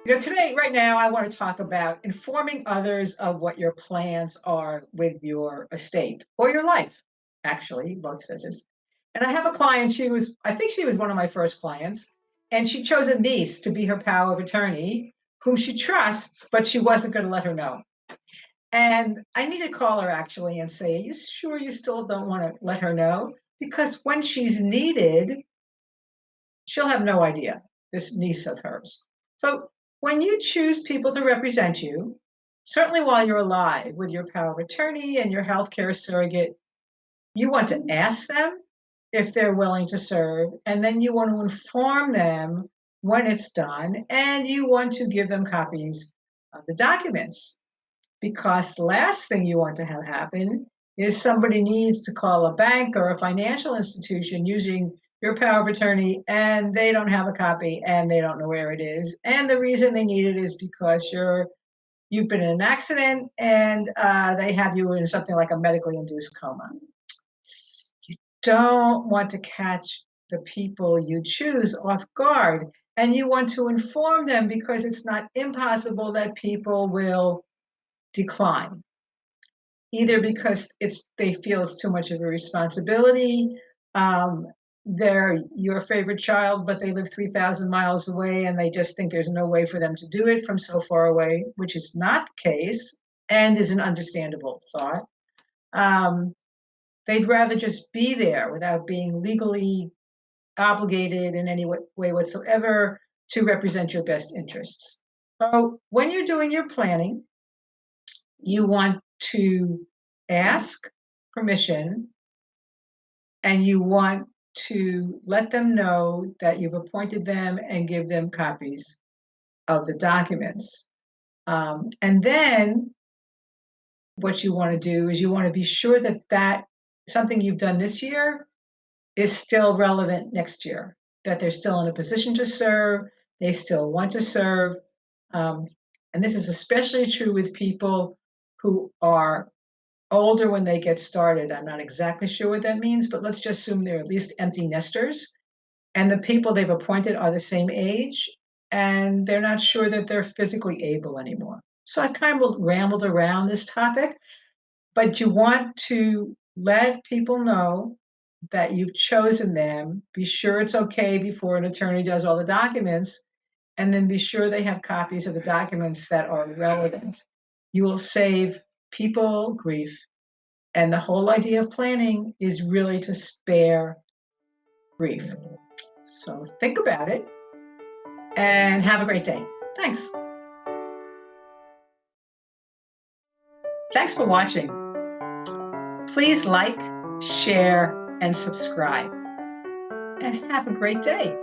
Today, right now, I want to talk about informing others of what your plans are with your estate or your life, actually, both senses. And I have a client, I think she was one of my first clients, and she chose a niece to be her power of attorney, whom she trusts, but she wasn't going to let her know. And I need to call her actually and say, are you sure you still don't want to let her know? Because when she's needed, she'll have no idea, this niece of hers. So when you choose people to represent you, certainly while you're alive with your power of attorney and your healthcare surrogate, you want to ask them if they're willing to serve, and then you want to inform them when it's done, and you want to give them copies of the documents. Because the last thing you want to have happen is somebody needs to call a bank or a financial institution using your power of attorney and they don't have a copy and they don't know where it is. And the reason they need it is because you've been in an accident and they have you in something like a medically induced coma. You don't want to catch the people you choose off guard, and you want to inform them because it's not impossible that people will decline, either because they feel it's too much of a responsibility. Um, they're your favorite child, but they live 3,000 miles away and they just think there's no way for them to do it from so far away, which is not the case and is an understandable thought. Um, they'd rather just be there without being legally obligated in any way whatsoever to represent your best interests. So when you're doing your planning, you want to ask permission and you want to let them know that you've appointed them and give them copies of the documents. And then what you want to do is you want to be sure that something you've done this year is still relevant next year, that they're still in a position to serve, they still want to serve. Um, and this is especially true with people who are older when they get started. I'm not exactly sure what that means, but let's just assume they're at least empty nesters and the people they've appointed are the same age and they're not sure that they're physically able anymore. So I kind of rambled around this topic, but you want to let people know that you've chosen them. Be sure it's okay before an attorney does all the documents, and then be sure they have copies of the documents that are relevant. You will save people grief. And the whole idea of planning is really to spare grief. So think about it and have a great day. Thanks. Thanks for watching. Please like, share, and subscribe. And have a great day.